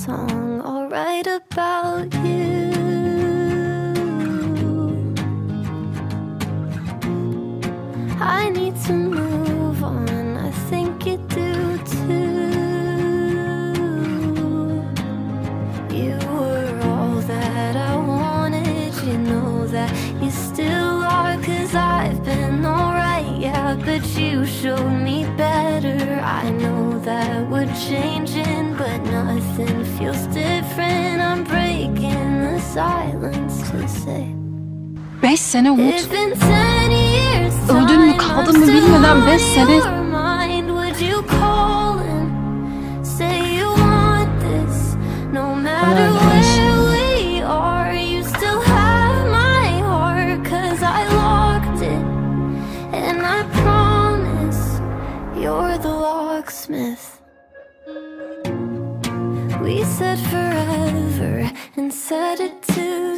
song I'll write about you. I need to move on, I think you do too. You were all that I wanted, you know that you still are. 'Cause I've been alright, yeah, but you showed me better. I know that we're changing, but nothing feels different. I'm breaking the silence to say 5 sene Umut. it's been 10 years. Öldün mü kaldın mı bilmeden 5 sene. Would you call and say you want this? No matter where we are, you still have my heart. 'Cause I locked it, and I promise you're the locksmith. We said forever and set it to